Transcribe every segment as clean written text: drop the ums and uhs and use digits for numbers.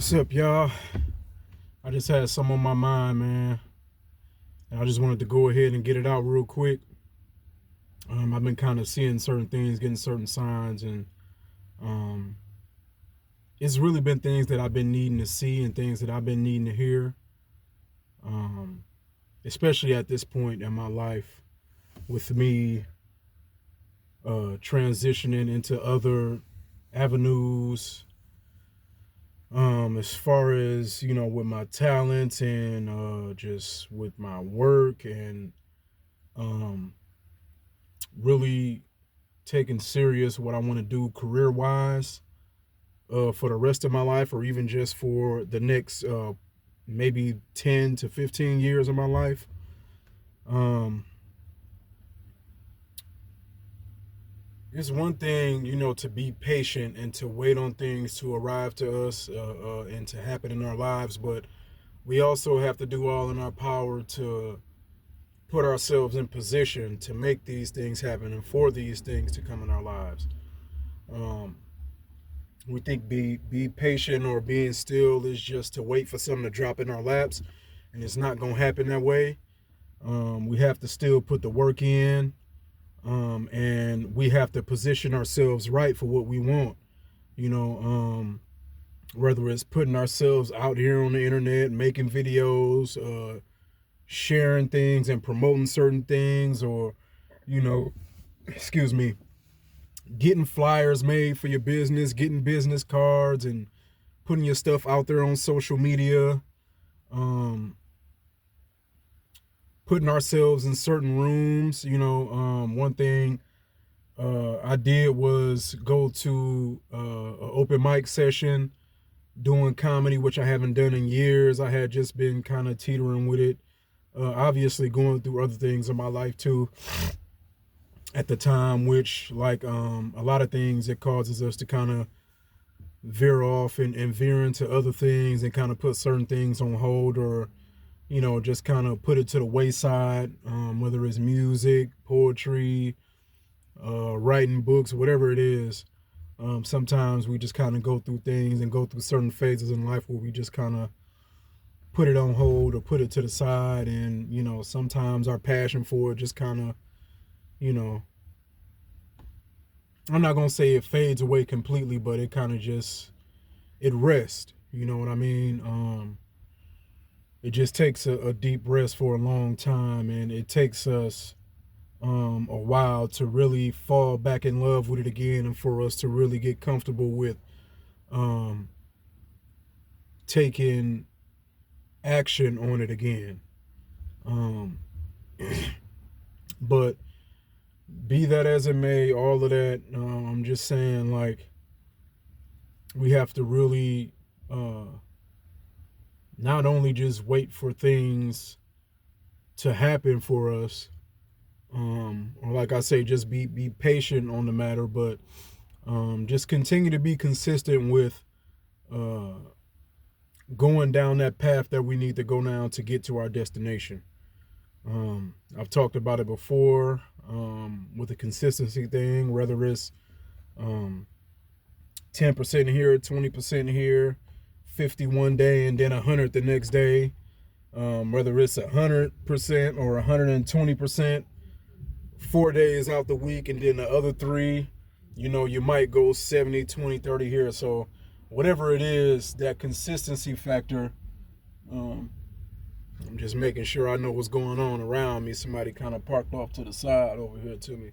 What's up, y'all? I just had some on my mind, man. And I just wanted to go ahead and get it out real quick. I've been kind of seeing certain things, getting certain signs, and um, it's really been things that I've been needing to see and things that I've been needing to hear, um, especially at this point in my life with me transitioning into other avenues, as far as with my talents and just with my work and um, really taking serious what I want to do career wise for the rest of my life, or even just for the next maybe 10 to 15 years of my life. um, it's one thing, to be patient and to wait on things to arrive to us and to happen in our lives, but we also have to do all in our power to put ourselves in position to make these things happen and for these things to come in our lives. Um, we think be patient or being still is just to wait for something to drop in our laps, and it's not going to happen that way. We have to still put the work in, and we have to position ourselves right for what we want. You know, whether it's putting ourselves out here on the internet, making videos, sharing things and promoting certain things, or you know, excuse me, getting flyers made for your business, getting business cards, and putting your stuff out there on social media, um, putting ourselves in certain rooms. One thing I did was go to an open mic session doing comedy, which I haven't done in years. I had just been kind of teetering with it. Obviously going through other things in my life too at the time, which like a lot of things, it causes us to kind of veer off and veer into other things and kind of put certain things on hold, or just kind of put it to the wayside, whether it's music, poetry, writing books, whatever it is. Sometimes we just kind of go through things and go through certain phases in life where we just kind of put it on hold or put it to the side, and sometimes our passion for it just kind of, you know I'm not gonna say it fades away completely, but it kind of just, it rests. You know what I mean? It just takes a deep rest for a long time, and it takes us a while to really fall back in love with it again, and for us to really get comfortable with um, taking action on it again. Um, but be that as it may, all of that, I'm just saying, like, we have to really not only just wait for things to happen for us, or like I say, just be patient on the matter, but just continue to be consistent with uh, going down that path that we need to go down to get to our destination. I've talked about it before, with the consistency thing, whether it's um, 10% here, 20% here, 50 one day, and then 100 the next day. Whether it's 100% or 120%, 4 days out the week, and then the other three, you might go 70, 20, 30 here. So whatever it is, that consistency factor, um, I'm just making sure I know what's going on around me. Somebody kind of parked off to the side over here to me.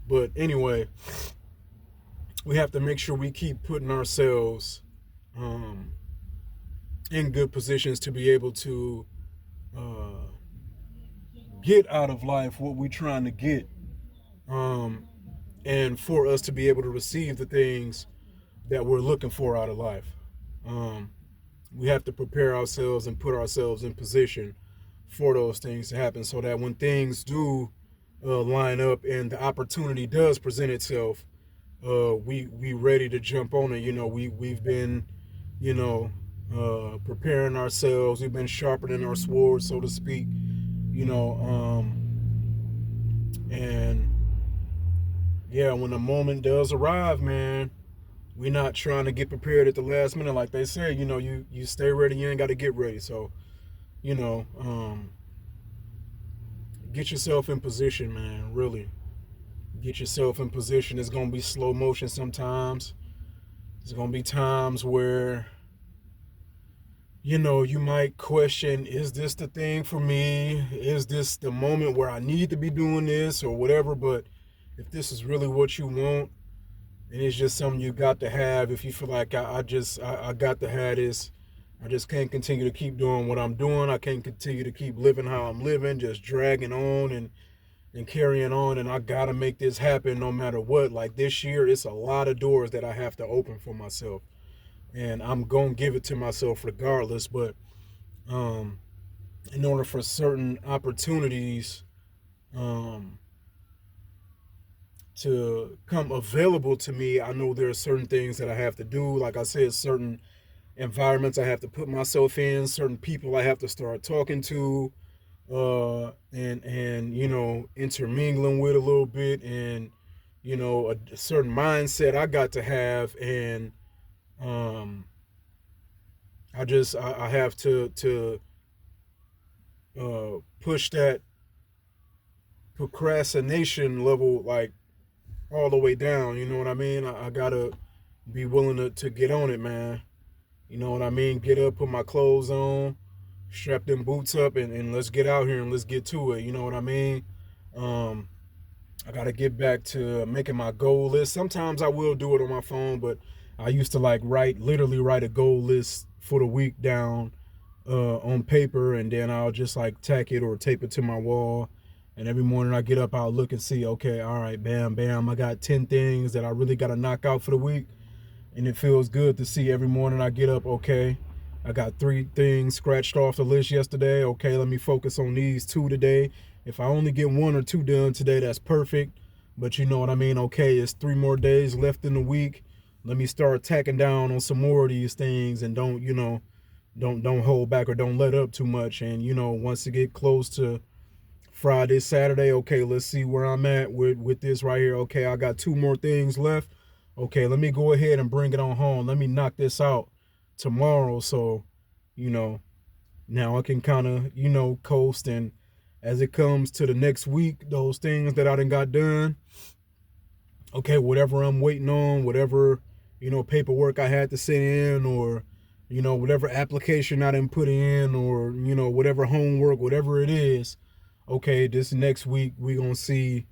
But anyway, we have to make sure we keep putting ourselves um, in good positions to be able to uh, get out of life what we're trying to get, um, and for us to be able to receive the things that we're looking for out of life. Um, we have to prepare ourselves and put ourselves in position for those things to happen, so that when things do line up and the opportunity does present itself, we ready to jump on it. We've been, preparing ourselves. We've been sharpening our swords, so to speak. And yeah, when the moment does arrive, man, we're not trying to get prepared at the last minute. Like they say, you know, you stay ready, you ain't got to get ready. So, you know, get yourself in position, man. Really, get yourself in position. It's gonna be slow motion sometimes. There's gonna be times where, you know, you might question, is this the thing for me? Is this the moment where I need to be doing this or whatever? But if this is really what you want, and it's just something you got to have, if you feel like I got to have this, I just can't continue to keep doing what I'm doing. I can't continue to keep living how I'm living, just dragging on and carrying on. And I got to make this happen no matter what. Like this year, it's a lot of doors that I have to open for myself. And I'm going to give it to myself regardless. But in order for certain opportunities to come available to me, I know there are certain things that I have to do. Like I said, certain environments I have to put myself in, certain people I have to start talking to, and you know, intermingling with a little bit, and you know, a certain mindset I got to have, and um, I have to push that procrastination level like all the way down. You know what I mean? I gotta be willing to get on it, man. You know what I mean? Get up, put my clothes on, strap them boots up, and let's get out here and let's get to it. You know what I mean? Um, I gotta get back to making my goal list. Sometimes I will do it on my phone, but I used to like literally write a goal list for the week down on paper, and then I'll just like tack it or tape it to my wall. And every morning I get up, I'll look and see, okay, all right, bam, bam. I got 10 things that I really got to knock out for the week. And it feels good to see every morning I get up, okay, I got 3 things scratched off the list yesterday. Okay, let me focus on these 2 today. If I only get 1 or 2 done today, that's perfect. But you know what I mean? Okay, it's 3 more days left in the week. Let me start tacking down on some more of these things, and don't, you know, don't hold back or don't let up too much. And you know, once it get close to Friday, Saturday, okay, let's see where I'm at with this right here. Okay, I got 2 more things left. Okay, let me go ahead and bring it on home. Let me knock this out tomorrow. So, you know, now I can kind of, you know, coast. And as it comes to the next week, those things that I done got done, okay, whatever I'm waiting on, whatever, you know, paperwork I had to send in, or, you know, whatever application I didn't put in, or, you know, whatever homework, whatever it is, okay, this next week we gonna see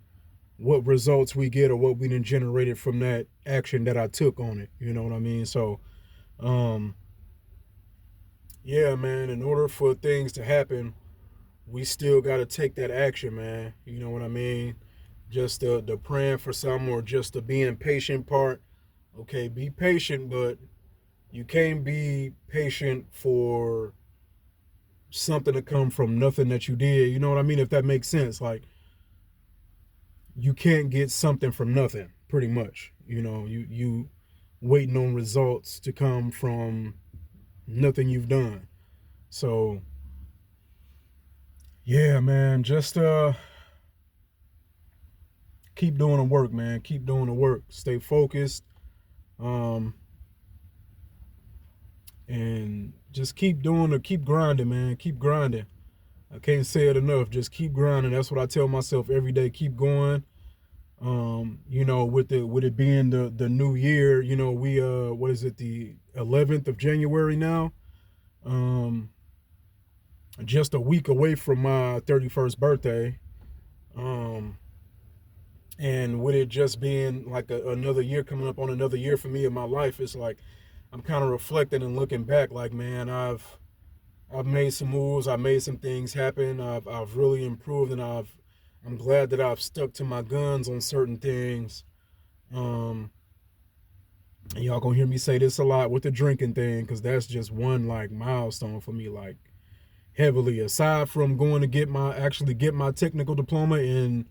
what results we get or what we done generated from that action that I took on it. You know what I mean? So, um, yeah, man, in order for things to happen, we still got to take that action, man. You know what I mean? Just the praying for some, or just the being patient part. Okay, be patient, but you can't be patient for something to come from nothing that you did. You know what I mean? If that makes sense. Like, you can't get something from nothing, pretty much. You know, you waiting on results to come from nothing you've done. So yeah, man, just keep doing the work, man. Keep doing the work. Stay focused. Um and just keep doing it, keep grinding, man. Keep grinding. I can't say it enough. Just keep grinding. That's what I tell myself every day. Keep going. You know, with it being the new year, you know, we what is it, the 11th of January now? Um just a week away from my 31st birthday. Um and with it just being like another year, coming up on another year for me in my life, it's like I'm kind of reflecting and looking back like, man, I've made some moves, I've made some things happen, I've really improved, and I'm glad that I've stuck to my guns on certain things. Um, and y'all gonna hear me say this a lot with the drinking thing, because that's just one like milestone for me, like heavily. Aside from going to get my technical diploma, and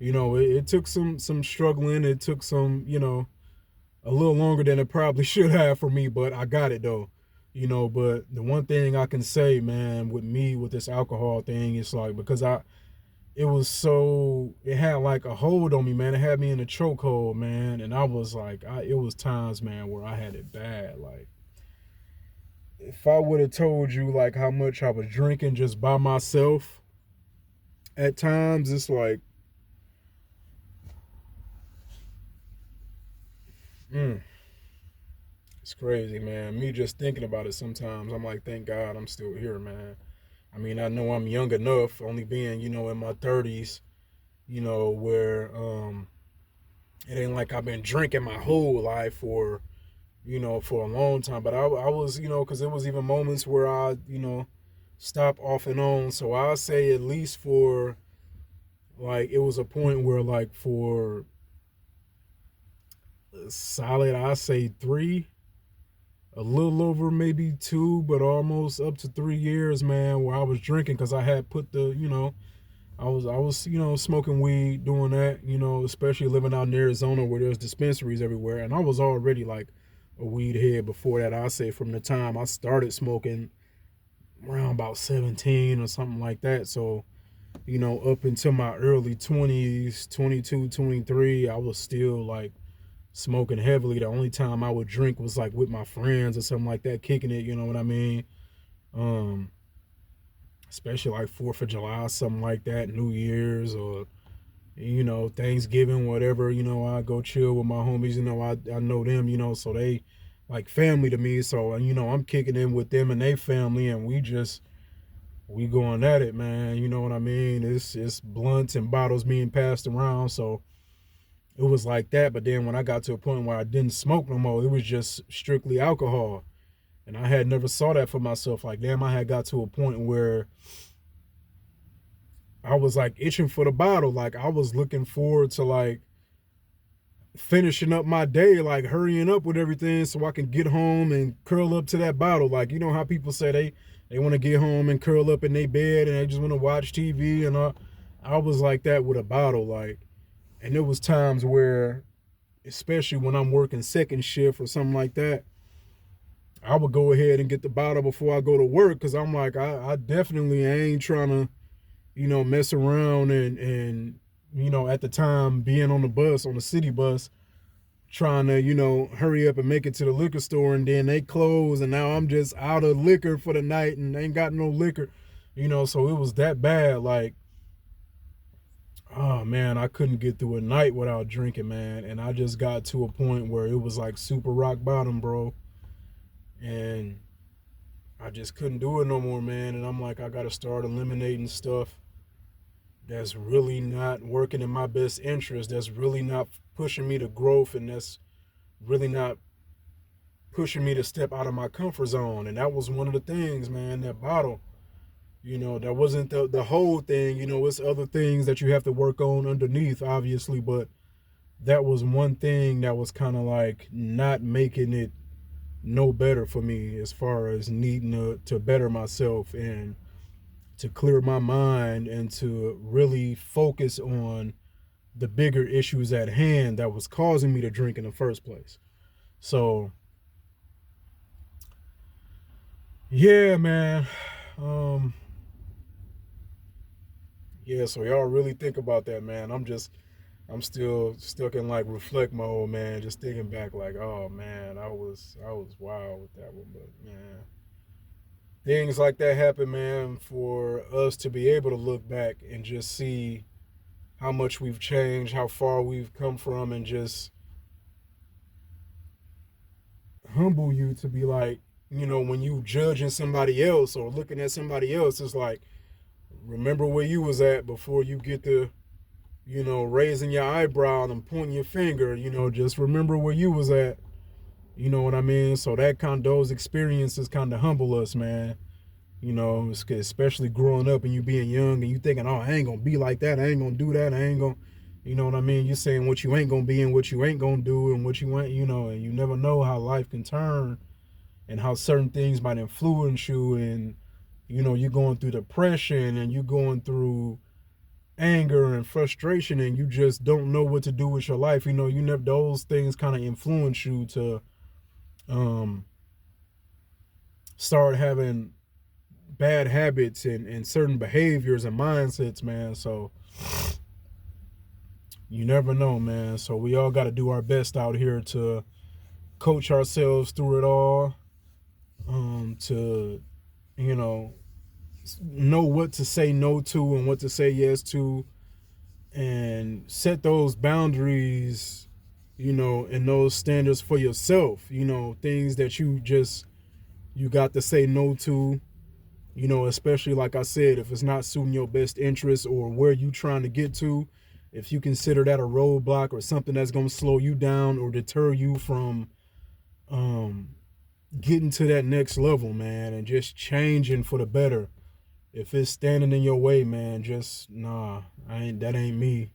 you know, it took some struggling. It took some, you know, a little longer than it probably should have for me, but I got it though. You know, but the one thing I can say, man, with me with this alcohol thing, it's like, because it was so, it had like a hold on me, man. It had me in a chokehold, man. And I was like, it was times, man, where I had it bad. Like, if I would have told you like how much I was drinking just by myself at times, it's like, mm, it's crazy, man. Me just thinking about it sometimes, I'm like, thank God I'm still here, man. I mean, I know I'm young enough, only being, in my 30s, where it ain't like I've been drinking my whole life for a long time. But I was, because there was even moments where I, stop off and on. So I say at least for like, it was a point where like for solid, I say 3, a little over maybe 2, but almost up to 3 years, man, where I was drinking because I had put I was smoking weed, doing that, especially living out in Arizona where there's dispensaries everywhere, and I was already like a weed head before that. I say from the time I started smoking around about 17 or something like that. So, up until my early 20s, 22, 23, I was still like smoking heavily. The only time I would drink was like with my friends or something like that, kicking it, you know what I mean? Um, Especially like 4th of July, something like that, New Year's or Thanksgiving, whatever, I go chill with my homies, I know them, so they like family to me. So, I'm kicking in with them and they family and we going at it, man. You know what I mean? It's blunts and bottles being passed around. So it was like that. But then when I got to a point where I didn't smoke no more, it was just strictly alcohol. And I had never saw that for myself. Like, damn, I had got to a point where I was like itching for the bottle. Like I was looking forward to like finishing up my day, like hurrying up with everything so I can get home and curl up to that bottle. Like, how people say they want to get home and curl up in their bed and they just want to watch TV. And I was like that with a bottle. Like, and there was times where, especially when I'm working second shift or something like that, I would go ahead and get the bottle before I go to work because I'm like, I definitely ain't trying to, mess around and at the time being on the bus, on the city bus, trying to, hurry up and make it to the liquor store and then they close and now I'm just out of liquor for the night and ain't got no liquor, so it was that bad. Like, oh man, I couldn't get through a night without drinking, man. And I just got to a point where it was like super rock bottom, bro. And I just couldn't do it no more, man. And I'm like, I gotta start eliminating stuff that's really not working in my best interest, that's really not pushing me to growth, and that's really not pushing me to step out of my comfort zone. And that was one of the things, man, that bottle. That wasn't the whole thing. It's other things that you have to work on underneath, obviously, but that was one thing that was kind of like not making it no better for me as far as needing to better myself and to clear my mind and to really focus on the bigger issues at hand that was causing me to drink in the first place. So, yeah, man. Um, yeah, so y'all really think about that, man. I'm still stuck in like reflect mode, man. Just thinking back, like, oh man, I was wild with that one, but man, things like that happen, man. For us to be able to look back and just see how much we've changed, how far we've come from, and just humble you to be like, when you judging somebody else or looking at somebody else, it's like, remember where you was at before you get to, raising your eyebrow and pointing your finger, just remember where you was at. You know what I mean? So that those experiences kind of humble us, man. Especially growing up and you being young and you thinking, oh, I ain't gonna be like that. I ain't gonna do that. I ain't gonna, you know what I mean? You're saying what you ain't gonna be and what you ain't gonna do and what you ain't, and you never know how life can turn and how certain things might influence you. And, you're going through depression and you're going through anger and frustration and you just don't know what to do with your life. You never, those things kind of influence you to um, start having bad habits and certain behaviors and mindsets, man. So you never know, man. So we all got to do our best out here to coach ourselves through it all, to, you know what to say no to and what to say yes to, and set those boundaries, and those standards for yourself, things that you got to say no to, especially like I said, if it's not suiting your best interest or where you trying to get to, if you consider that a roadblock or something that's going to slow you down or deter you from getting to that next level, man, and just changing for the better. If it's standing in your way, man, just nah, that ain't me.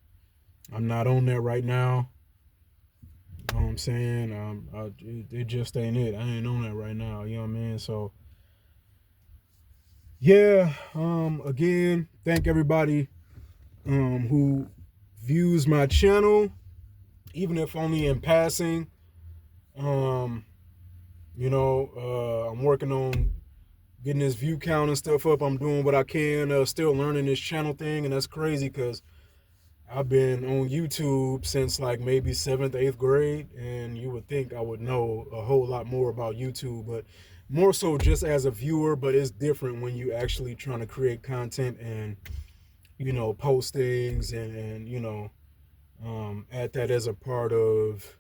I'm not on that right now. You know what I'm saying? It just ain't it. I ain't on that right now. You know what I mean? So yeah, again, thank everybody who views my channel, even if only in passing. I'm working on getting this view count and stuff up. I'm doing what I can, still learning this channel thing, and that's crazy because I've been on YouTube since like maybe 7th, 8th grade, and you would think I would know a whole lot more about YouTube, but more so just as a viewer. But it's different when you actually trying to create content and, post things and add that as a part of,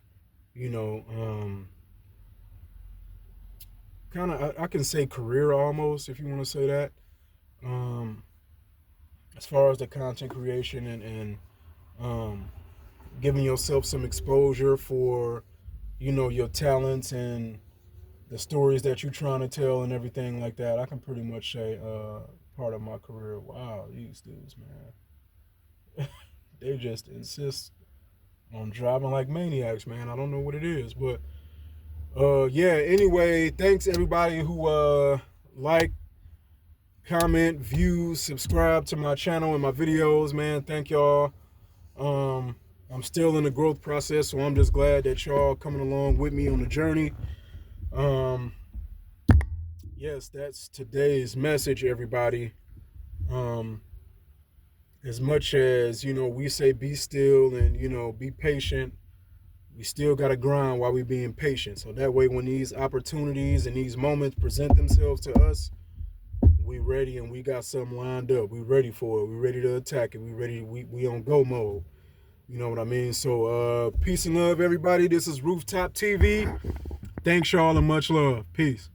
kind of, I can say career almost, if you want to say that. As far as the content creation and giving yourself some exposure for, your talents and the stories that you're trying to tell and everything like that, I can pretty much say part of my career. Wow, these dudes, man. They just insist on driving like maniacs, man. I don't know what it is, but yeah, anyway, thanks everybody who like, comment, view, subscribe to my channel and my videos, man. Thank y'all. I'm still in the growth process, so I'm just glad that y'all coming along with me on the journey. Yes, that's today's message, everybody. As much as, we say be still and, be patient, we still got to grind while we being patient. So that way, when these opportunities and these moments present themselves to us, we ready and we got something lined up. We ready for it. We ready to attack it. We on go mode. You know what I mean? So peace and love, everybody. This is Rooftop TV. Thanks y'all and much love. Peace.